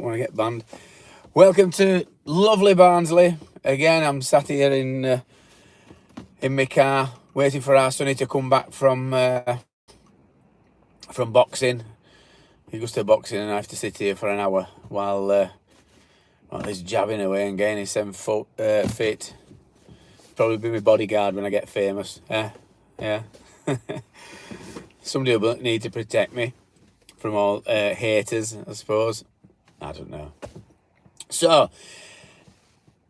Don't want to get banned. Welcome to lovely Barnsley. Again, I'm sat here in my car waiting for our Sonny to come back from boxing. He goes to boxing, and I have to sit here for an hour while he's jabbing away and gaining 7 foot fit. Probably be my bodyguard when I get famous. Yeah. Somebody will need to protect me from all haters, I suppose. I don't know. So,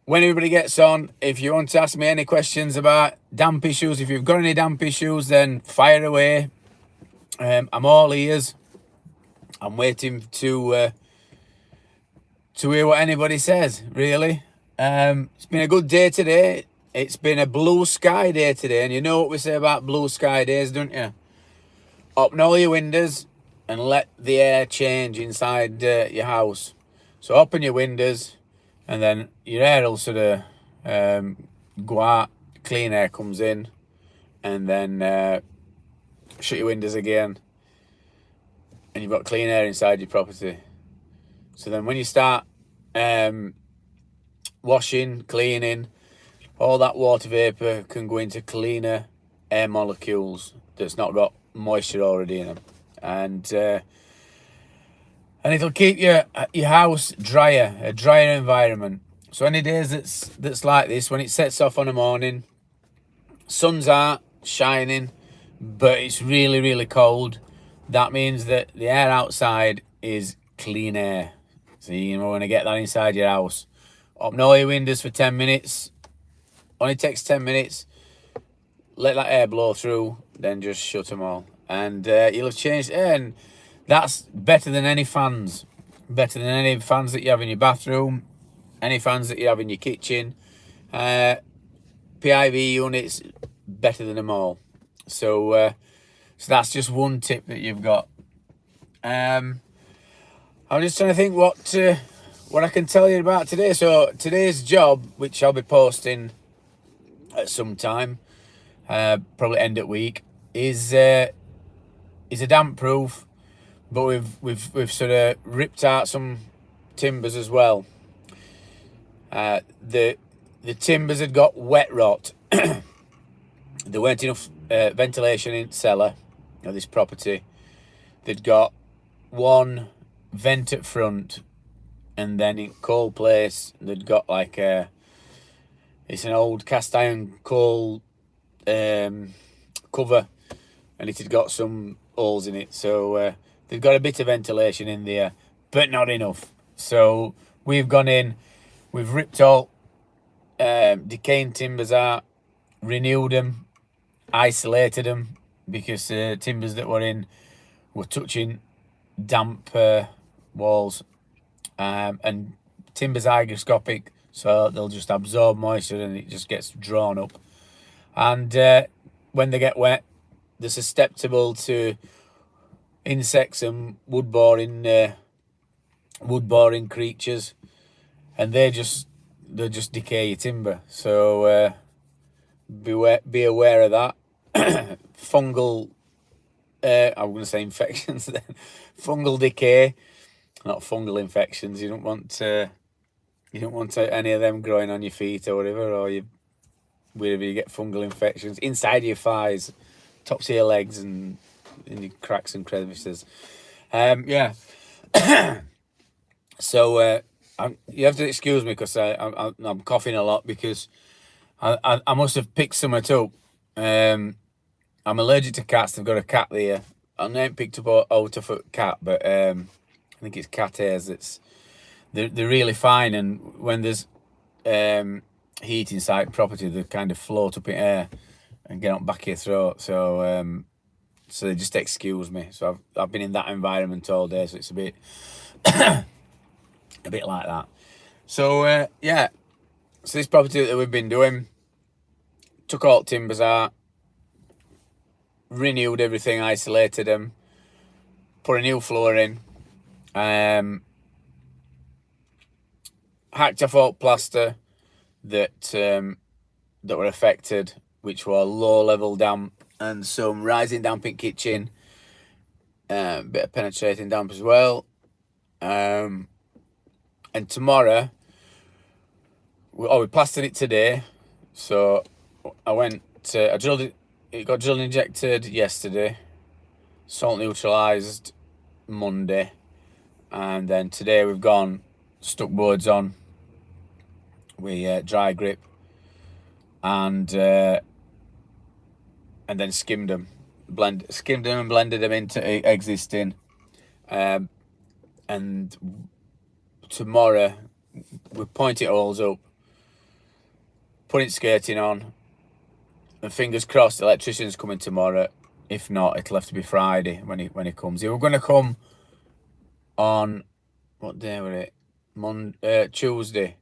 when everybody gets on, if you want to ask me any questions about damp issues, if you've got any damp issues, then fire away. I'm all ears. I'm waiting to hear what anybody says, really. It's been a good day today. It's been a blue sky day today, and you know what we say about blue sky days, don't you? Open all your windows and let the air change inside your house. So open your windows, and then your air will sort of go out, clean air comes in, and then shut your windows again, and you've got clean air inside your property. So then when you start washing, cleaning, all that water vapour can go into cleaner air molecules that's not got moisture already in them, and it'll keep your house drier, a drier environment. So any days that's like this, when it sets off on a morning, sun's out, shining, but it's really, really cold, that means that the air outside is clean air. So you want to get that inside your house. Open all your windows for 10 minutes. Only takes 10 minutes. Let that air blow through, then just shut them all. And you'll have changed air. And that's better than any fans. Better than any fans that you have in your bathroom. Any fans that you have in your kitchen. PIV units, better than them all. So that's just one tip that you've got. I'm just trying to think what I can tell you about today. So today's job, which I'll be posting at some time, probably end of week, is a damp proof, but we've sort of ripped out some timbers as well. The timbers had got wet rot. There weren't enough ventilation in the cellar of this property. They'd got one vent at front, and then in coal place they'd got like it's an old cast iron coal cover, and it had got some holes in it, so they've got a bit of ventilation in there, but not enough. So we've gone in, we've ripped all decaying timbers out, renewed them, isolated them, because timbers that were in were touching damp walls, and timber's hygroscopic, so they'll just absorb moisture and it just gets drawn up. And when they get wet, they're susceptible to insects and wood boring creatures, and they just decay your timber. So be aware of that. Fungal, I'm going to say infections then. Fungal decay, not fungal infections. You don't want any of them growing on your feet or whatever, or wherever you get fungal infections inside your thighs, tops of your legs, and in your cracks and crevices. Yeah. So you have to excuse me because I'm coughing a lot, because I must have picked something up. I'm allergic to cats. I've got a cat there. I ain't picked up a out-of-foot cat, but I think it's cat hairs. They're really fine, and when there's heat inside property, they kind of float up in air and get on back of your throat. So so just excuse me. So I've been in that environment all day, so it's a bit a bit like that. So yeah. So this property that we've been doing, took all timbers out, renewed everything, isolated them, put a new floor in, hacked off all plaster that were affected, which were low level damp and some rising damp in kitchen, bit of penetrating damp as well. And tomorrow, we plastered it today. So I went to, I drilled it. It got drilled and injected yesterday. Salt neutralised Monday. And then today we've gone, stuck boards on. We dry grip. And then skimmed them. Skimmed them and blended them into existing. And tomorrow, we point it holes up, putting skirting on, and fingers crossed the electrician's coming tomorrow. If not, it'll have to be Friday when he comes. He was going to come on, what day were it? Tuesday.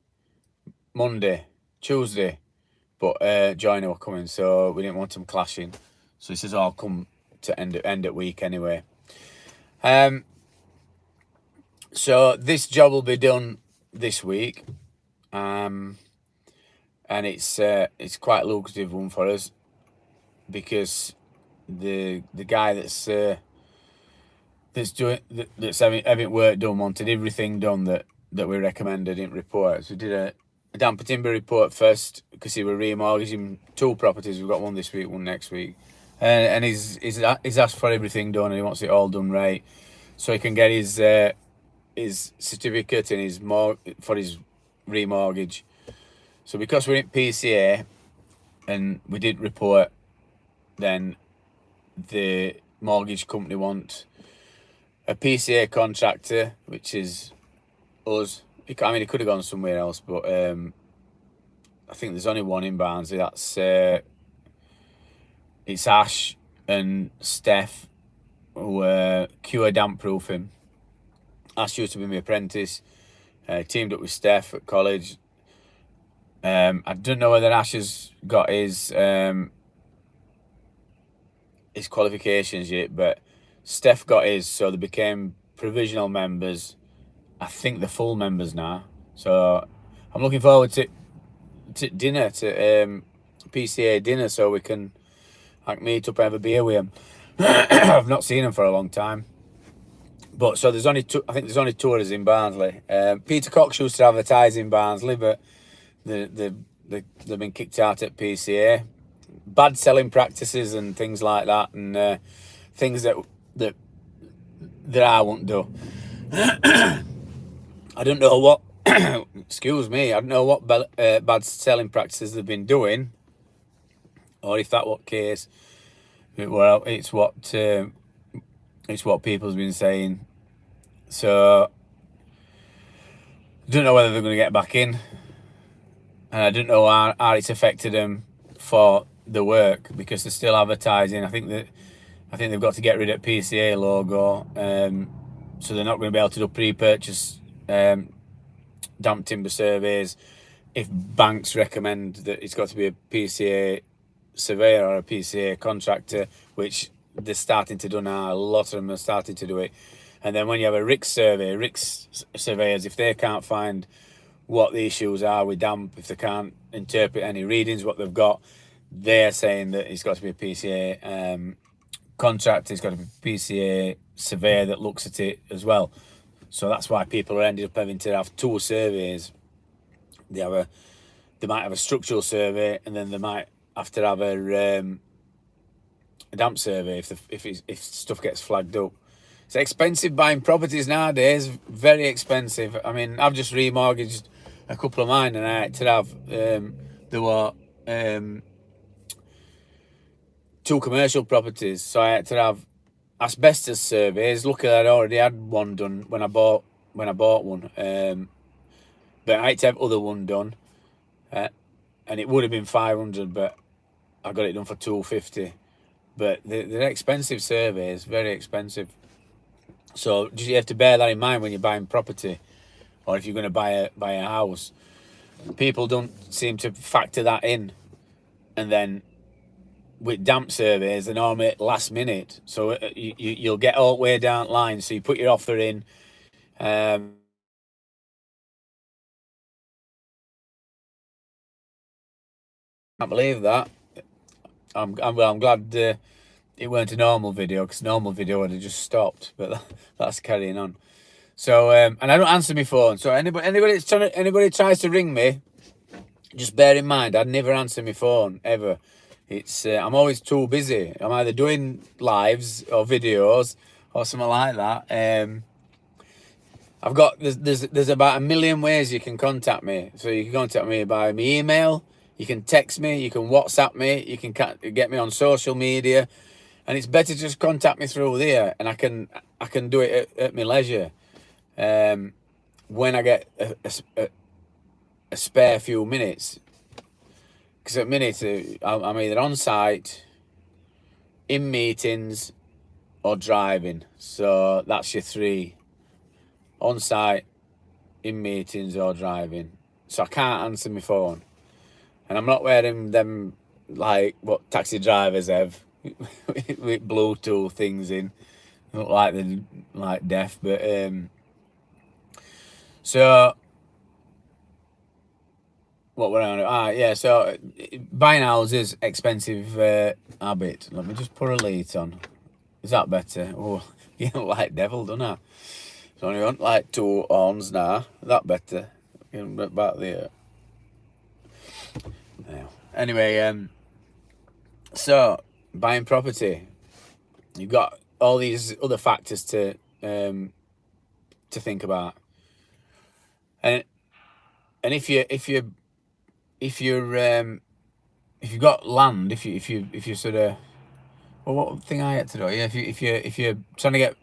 But Joyner were coming, so we didn't want them clashing. So he says, I'll come to end at week anyway. So this job will be done this week. And it's quite a lucrative one for us, because the guy that's having work done wanted everything done that we recommended in report. So we did a damp and timber report first, because he were remortgaging 2 properties. We've got one this week, one next week, and he's asked for everything done, and he wants it all done right, so he can get his certificate and for his remortgage. So because we're in PCA and we did report, then the mortgage company want a PCA contractor, which is us. I mean, it could have gone somewhere else, but I think there's only one in Barnsley. That's it's Ash and Steph, who cure damp proofing. Ash used to be my apprentice. Teamed up with Steph at college. I don't know whether Ash has got his qualifications yet, but Steph got his, so they became provisional members. I think they're full members now. So I'm looking forward to dinner, to PCA dinner, so we can meet up and have a beer with him. I've not seen him for a long time. But so there's only two. I think there's only 2 of us in Barnsley. Peter Cox used to advertise in Barnsley, but they've been kicked out at PCA. Bad selling practices and things like that, and things that I won't do. I don't know what. Excuse me. I don't know what bad selling practices they've been doing, or if that what case. Well, it's what people's been saying. So I don't know whether they're going to get back in, and I don't know how it's affected them for the work, because they're still advertising. I think they've got to get rid of PCA logo, so they're not going to be able to do pre-purchase damp timber surveys if banks recommend that it's got to be a PCA surveyor or a PCA contractor, which they're starting to do now. A lot of them are starting to do it. And then when you have a RICS survey, RICS surveyors, if they can't find what the issues are with damp, if they can't interpret any readings, what they've got, they're saying that it's got to be a PCA contractor, it's got to be a PCA surveyor that looks at it as well. So that's why people are ended up having to have 2 surveys. They might have a structural survey, and then they might have to have a damp survey if stuff gets flagged up. It's expensive buying properties nowadays, very expensive. I mean, I've just remortgaged a couple of mine, and I had to have there were 2 commercial properties, so I had to have asbestos surveys. Luckily, I'd already had one done when I bought one, but I had to have other one done, and it would have been 500, but I got it done for 250. But they're expensive surveys, very expensive. So you have to bear that in mind when you're buying property, or if you're going to buy a house. People don't seem to factor that in, and then with damp surveys, they're normally last minute, so you'll get all the way down the line. So you put your offer in. I can't believe that. I'm glad it weren't a normal video, because normal video would have just stopped, but that's carrying on. So and I don't answer my phone. So anybody tries to ring me, just bear in mind I'd never answer my phone ever. It's I'm always too busy. I'm either doing lives or videos or something like that. I've got there's about a million ways you can contact me. So you can contact me by my email, you can text me, you can WhatsApp me, you can get me on social media, and it's better just contact me through there, and I can do it at my leisure. When I get a spare few minutes, because at minute I'm either on site, in meetings, or driving. So that's your three: on site, in meetings, or driving. So I can't answer my phone, and I'm not wearing them like what taxi drivers have with Bluetooth things in. Look like they're like deaf, but so what we're on? Yeah. So buying houses expensive habit. Let me just put a light on. Is that better? Oh, you look like devil, don't I? It's only on like 2 horns now. That better? Back there. Yeah. Anyway, so buying property, you've got all these other factors to think about, and if you've got land, if you sort of, well, what thing I had to do? Yeah, if you're trying to get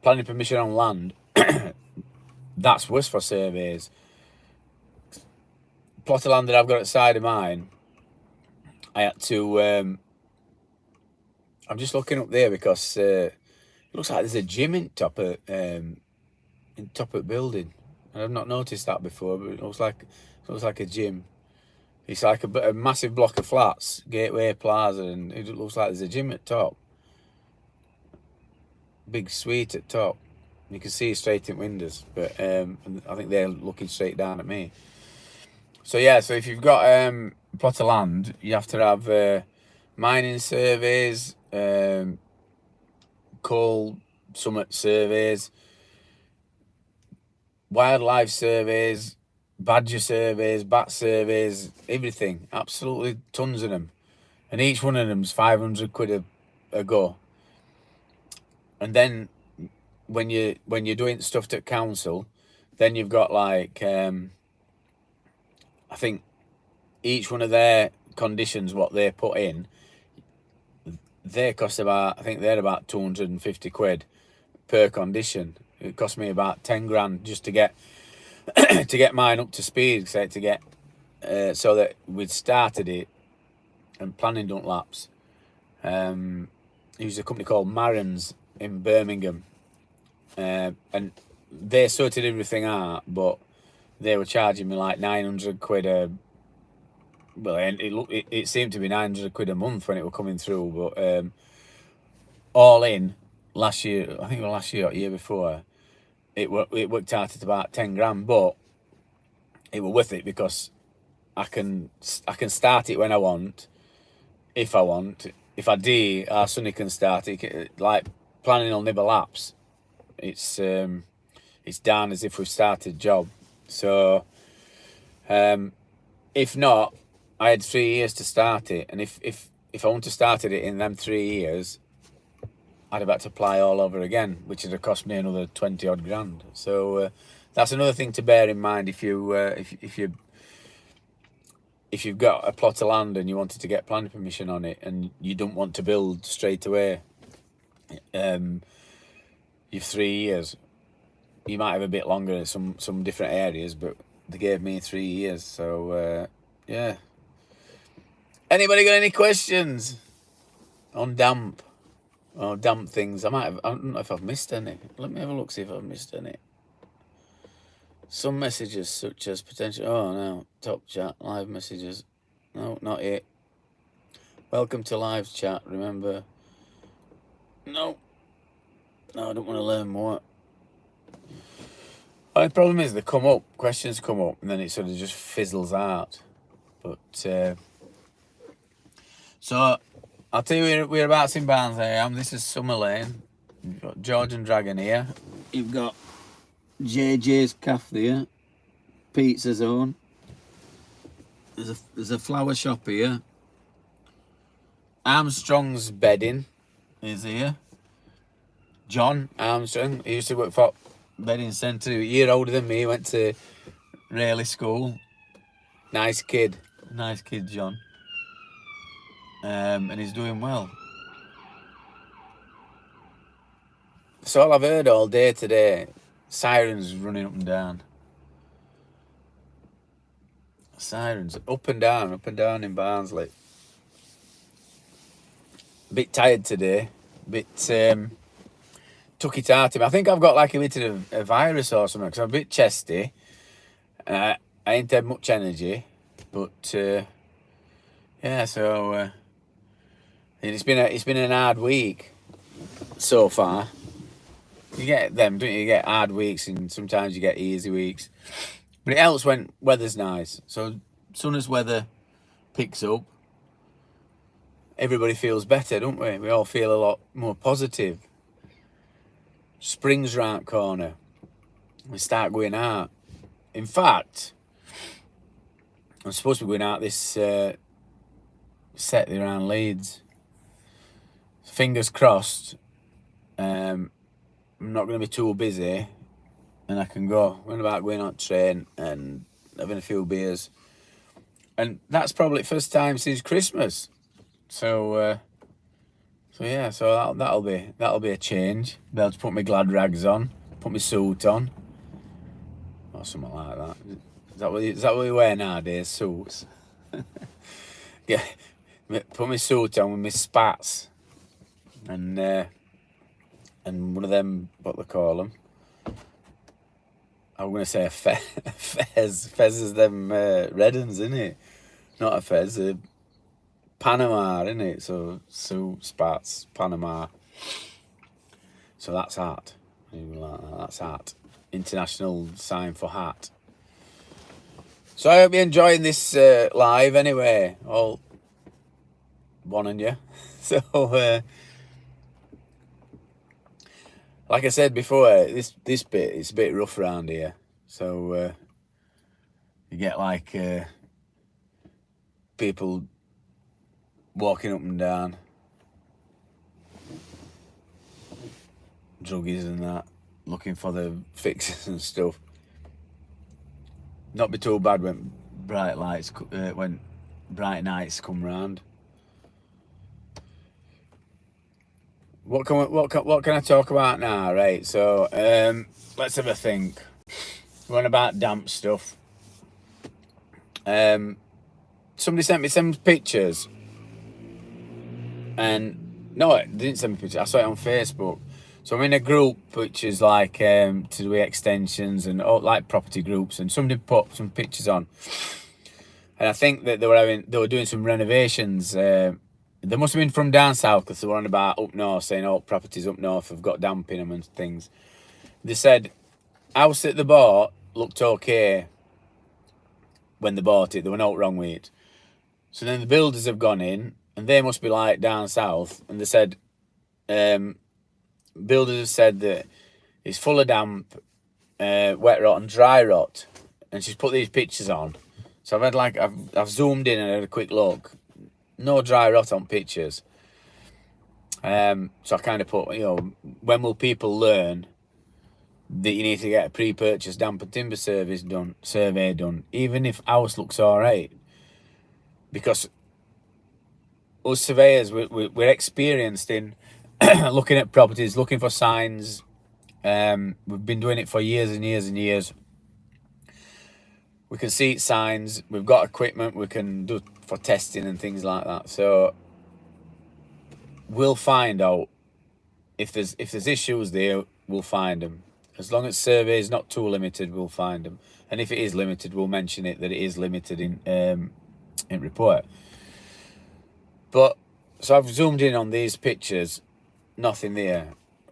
planning permission on land, that's worse for surveys. Plot of land that I've got outside of mine, I had to. I'm just looking up there because it looks like there's a gym in top of building. And I've not noticed that before, but it looks like a gym. It's like a massive block of flats, Gateway Plaza, and it looks like there's a gym at top. Big suite at top. You can see straight in windows, but I think they're looking straight down at me. So yeah, so if you've got a plot of land, you have to have mining surveys, coal summit surveys, wildlife surveys, badger surveys, bat surveys, everything. Absolutely tons of them. And each one of them's 500 quid a go. And then when you're doing stuff at council, then you've got like I think each one of their conditions, what they put in, they cost about, I think they're about 250 quid per condition. It cost me about 10 grand just to get to get mine up to speed, so to get so that we'd started it and planning don't lapse. It was a company called Marins in Birmingham, and they sorted everything out, but they were charging me like 900 quid well, and it seemed to be 900 quid a month when it were coming through, but all in last year, I think it was last year or year before, it worked out at about 10 grand, but it was worth it because I can start it when I want, if I want. If I do, our Sonny can start it. Like planning will never lapse. It's down as if we've started job. So if not, I had 3 years to start it, and if I want to started it in them 3 years, I'd have had to apply all over again, which would have cost me another 20 odd grand. So that's another thing to bear in mind if you've got a plot of land and you wanted to get planning permission on it and you don't want to build straight away. You've 3 years. You might have a bit longer in some different areas, but they gave me 3 years. So yeah. Anybody got any questions on damp? Oh, damp things. I don't know if I've missed any. Let me have a look, see if I've missed any. Some messages such as potential. Oh no, top chat, live messages. No, not yet. Welcome to live chat. Remember. No, I don't want to learn more. The problem is they come up, questions come up, and then it sort of just fizzles out. But so I'll tell you whereabouts in Barnes I am. This is Summer Lane, You've got Georgian Dragon here. You've got JJ's Cafe there. Pizza Zone. There's a flower shop here. Armstrong's Bedding is here. John Armstrong, he used to work for Bedding Centre. A year older than me, went to Rayleigh School. Nice kid, John. And he's doing well. That's all I've heard all day today. Sirens running up and down. Sirens up and down in Barnsley. A bit tired today. Took it out of me. I think I've got like a bit of a virus or something because I'm a bit chesty. I ain't had much energy, but yeah. So it's been an hard week so far. You get them, don't you? You get hard weeks and sometimes you get easy weeks. But it helps when weather's nice. So as soon as weather picks up, everybody feels better, don't we? We all feel a lot more positive. Spring's round corner. We start going out. In fact, I'm supposed to be going out this set around Leeds. Fingers crossed. I'm not going to be too busy and I can go. We're about going on train and having a few beers. And that's probably the first time since Christmas. So yeah, so that'll be a change. Be able to put my glad rags on, put my suit on, or something like that. Is that what we wear nowadays? Suits. Yeah, put my suit on with my spats, and one of them, what they call them. I'm gonna say a fez. Fez is them red uns, isn't it? Not a fez. Panama, isn't it? So spats, Panama. So that's hat. That's hat. International sign for hat. So I hope you're enjoying this live anyway. All one on you. So like I said before, this bit it's a bit rough around here. So you get like people walking up and down, druggies and that, looking for the fixes and stuff. Not be too bad when bright nights come round. What can I talk about now? Right, so let's have a think. We're on about damp stuff. Somebody sent me some pictures. And no, it didn't send me pictures. I saw it on Facebook. So I'm in a group which is like to do with extensions and all, like property groups. And somebody put some pictures on. And I think that they were doing some renovations. They must have been from down south because they were on about up north, saying all properties up north have got damp in them and things. They said house that they bought looked okay when they bought it. There were nothing wrong with it. So then the builders have gone in. And they must be like down south. And they said, builders have said that it's full of damp, wet rot and dry rot. And she's put these pictures on. So I've zoomed in and had a quick look. No dry rot on pictures. So I kind of put, when will people learn that you need to get a pre-purchase damp and timber survey done, even if house looks all right? Because us surveyors, we're experienced in looking at properties, looking for signs. We've been doing it for years and years and years. We can see signs. We've got equipment we can do for testing and things like that. So we'll find out if there's issues there. We'll find them. As long as survey is not too limited, we'll find them. And if it is limited, we'll mention it that it is limited in report. But, so I've zoomed in on these pictures, nothing there.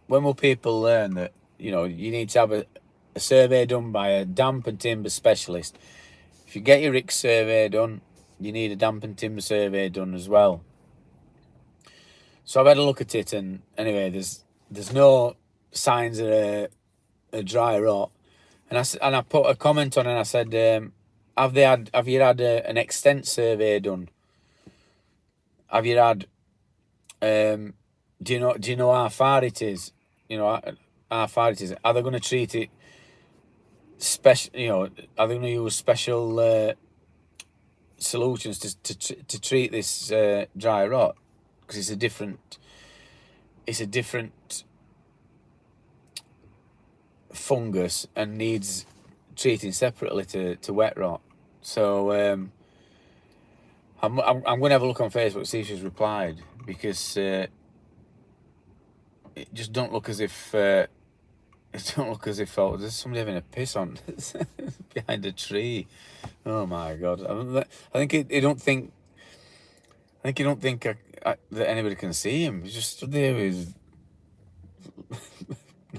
When will people learn that, you need to have a survey done by a damp and timber specialist? If you get your RICS survey done, you need a damp and timber survey done as well. So I've had a look at it, and anyway, there's there's no signs of a dry rot. And I put a comment on and I said, have you had an extent survey done? Have you had do you know how far it is? You know how far it is. Are they going to treat it special? You know, are they going to use special solutions to treat this dry rot? Because it's a different fungus and needs treating separately to wet rot. So I'm going to have a look on Facebook, see if she's replied, because it just don't look as if there's somebody having a piss on behind a tree. Oh my God! I think he don't think that anybody can see him. He's just stood there with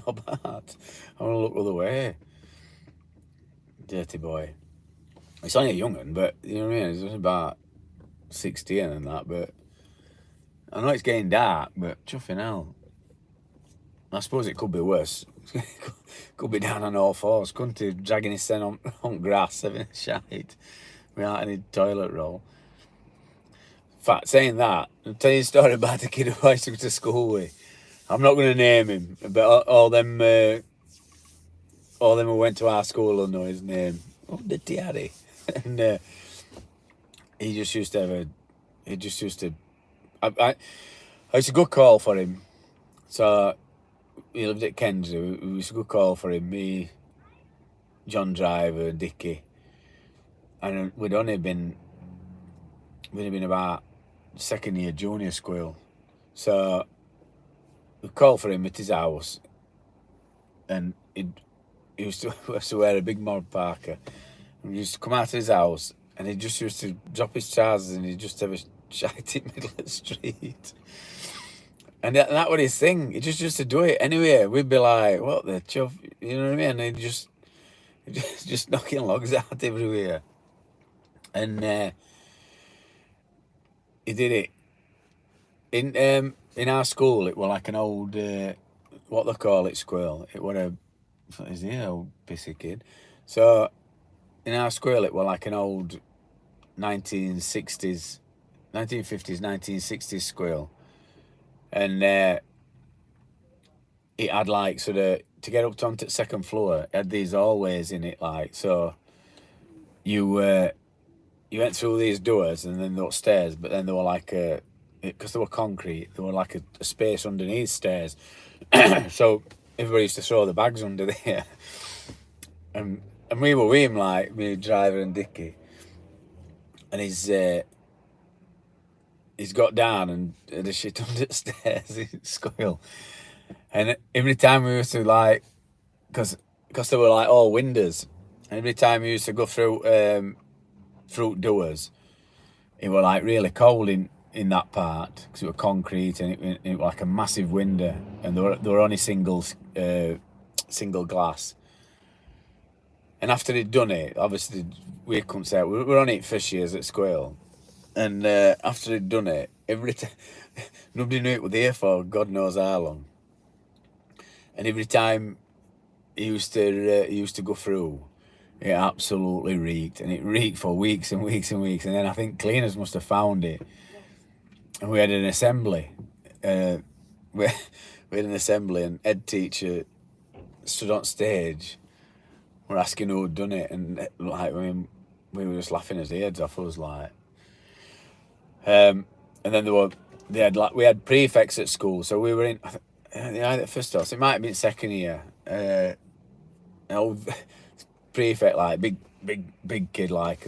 not bad. I want to look the other way. Dirty boy. It's only a young one, but you know what I mean. He's only about 16 and that, but I know it's getting dark. But chuffing hell, I suppose it could be worse. Could be down on all fours, couldn't he? Dragging his son on grass, having a shite without any toilet roll. In fact, saying that, I'll tell you a story about a kid who I took to school with. I'm not going to name him, but all them who went to our school will know his name. Oh, Dirty Harry. And he just used to I used to go call for him. So he lived at Kensington. We used to go call for him, me, John Driver, Dickie. And we'd only been about second year junior school. So we called for him at his house, and he used to wear a big mod parker. And we used to come out of his house, and he just used to drop his trousers and he'd just have a shite in the middle of the street. And that was his thing. He just used to do it anyway. We'd be like, what the chuff? You know what I mean? And he'd just knocking logs out everywhere. And he did it. In our school, it was like an old, what they call it, school. It was what is he, old pissy kid? So in our school, it was like an old 1950s, 1960s school. And it had like sort of, to get up to the second floor, it had these hallways in it, like, so you went through these doors and then upstairs, but then there were like because they were concrete, there were like a space underneath stairs. So everybody used to throw the bags under there. And we were with him, like me, Driver and Dickie. And he's got down and the shit under the stairs in school. And every time we used to, like, because they were like all windows, and every time we used to go through doors, it was like really cold in that part because it was concrete, and it was like a massive window, and there were only single glass. And after they'd done it, obviously we couldn't say it. We were on it first years at school, and after they'd done it, every time nobody knew it was there for God knows how long. And every time he used to go through, it absolutely reeked, and it reeked for weeks and weeks and weeks. And then I think cleaners must have found it, and we had an assembly. We had an assembly, and head teacher stood on stage. We're asking who had done it, and like, I mean, we were just laughing his heads off us, like. And then we had prefects at school, so we were in. The first house, it might have been second year. An old prefect, like big kid, like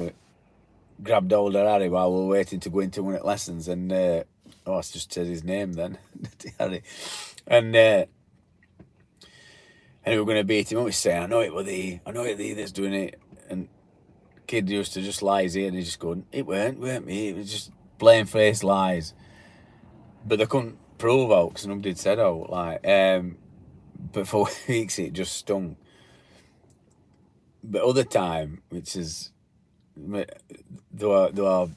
grabbed older Harry while we were waiting to go into one of the lessons, and I just said his name then, Harry, and we were going to beat him up. He's saying, I know it was thee that's doing it, and the kid used to just lie his ear and he just go, it weren't me, it was just plain faced lies, but they couldn't prove out because nobody had said out, like, but for weeks it just stung. But other time, which is, there were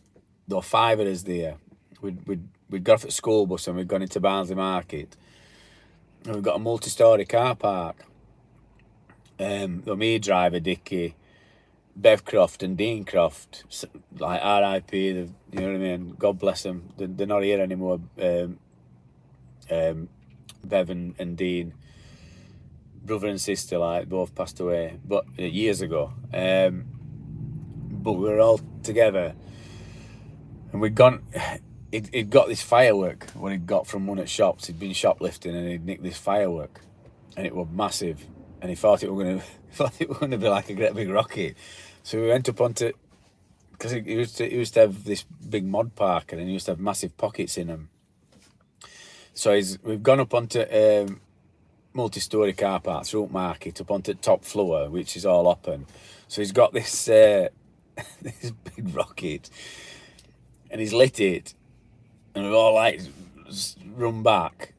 5 of us there. We'd got off at school bus and we'd gone into Barnsley Market, and we've got a multi-storey car park. Me, driver, Dickie, Bev Croft and Dean Croft, like RIP, you know what I mean? God bless them. They're not here anymore. Bev and Dean, brother and sister, like both passed away, but years ago. But we were all together, and we'd gone. He'd got this firework what he'd got from one of the shops. He'd been shoplifting and he'd nicked this firework, and it was massive. And he thought it were gonna be like a great big rocket. So we went up onto, because he used to have this big mod park, and he used to have massive pockets in them. So we've gone up onto multi-storey car park through Market up onto the top floor, which is all open. So he's got this this big rocket, and he's lit it, and we've all like run back,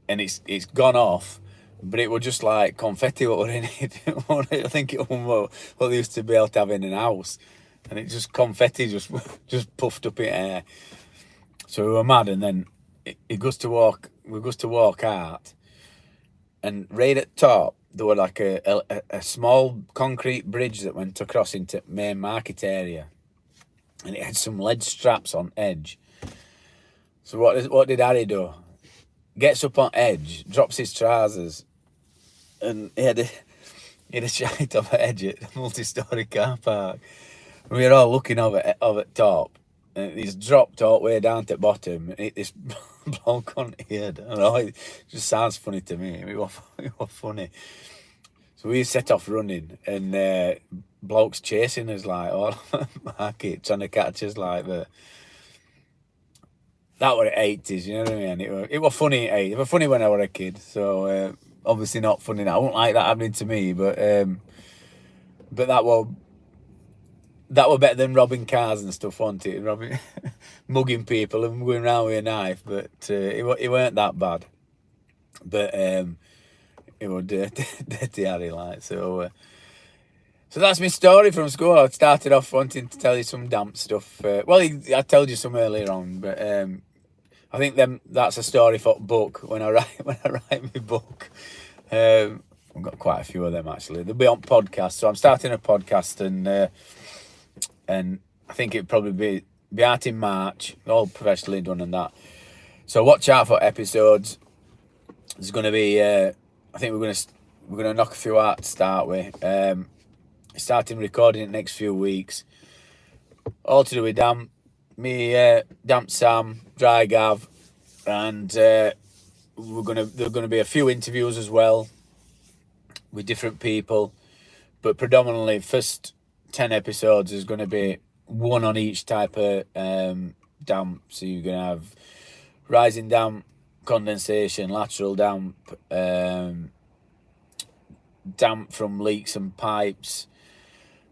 and it's gone off, but it was just like confetti what were in it. I think it was what they used to be able to have in an house, and it just confetti just puffed up in air. So we were mad, and then we goes to walk out, and right at the top there were like a small concrete bridge that went across into main market area, and it had some lead straps on edge. So what did Harry do? Gets up on edge, drops his trousers, and he had a shite off the edge at the multi-storey car park. And we were all looking over at top, and he's dropped all the way down to the bottom and hit this bloke on the head. I know, it just sounds funny to me. It was funny. So we set off running, and blokes chasing us like all market, trying to catch us like that. That were the 80s, you know what I mean? It was funny at 8. It was funny when I was a kid, so obviously not funny now. I won't like that happening to me, but that was better than robbing cars and stuff, wasn't it? Mugging people and going around with a knife, but it weren't that bad. But it was dirty Harry, like, so. So that's my story from school. I started off wanting to tell you some damp stuff. I told you some earlier on, but I think that's a story for a book when I write my book. I've got quite a few of them actually. They'll be on podcasts. So I'm starting a podcast, and I think it'll probably be out in March, all professionally done and that. So watch out for episodes. There's going to be. I think we're gonna knock a few out to start with. Starting recording it next few weeks. All to do with Damp, me, Damp Sam, Dry Gav, and there are gonna be a few interviews as well with different people, but predominantly first 10 episodes is going to be one on each type of damp. So you're gonna have rising damp, condensation, lateral damp, damp from leaks and pipes,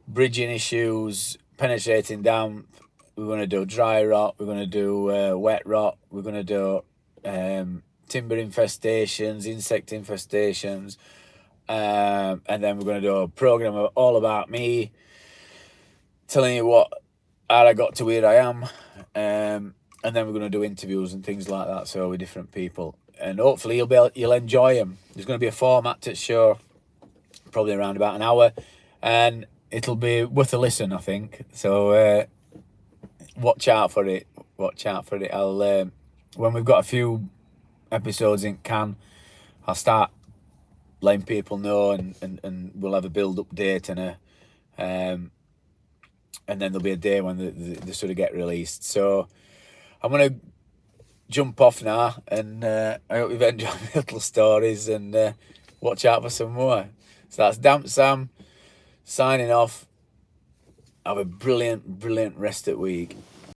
bridging issues, penetrating damp. We're going to do dry rot, we're going to do wet rot, we're going to do timber infestations, insect infestations, and then we're going to do a program all about me, telling you how I got to where I am, and then we're going to do interviews and things like that, so with different people, and hopefully you'll enjoy them. There's going to be a format to the show, probably around about an hour, and it'll be worth a listen, I think. So watch out for it. I'll when we've got a few episodes in can, I'll start letting people know, and we'll have a build-up date and then there'll be a day when they sort of get released. So I'm gonna jump off now, and I hope you've enjoyed my little stories, and watch out for some more. So that's Damp Sam signing off. Have a brilliant rest of the week.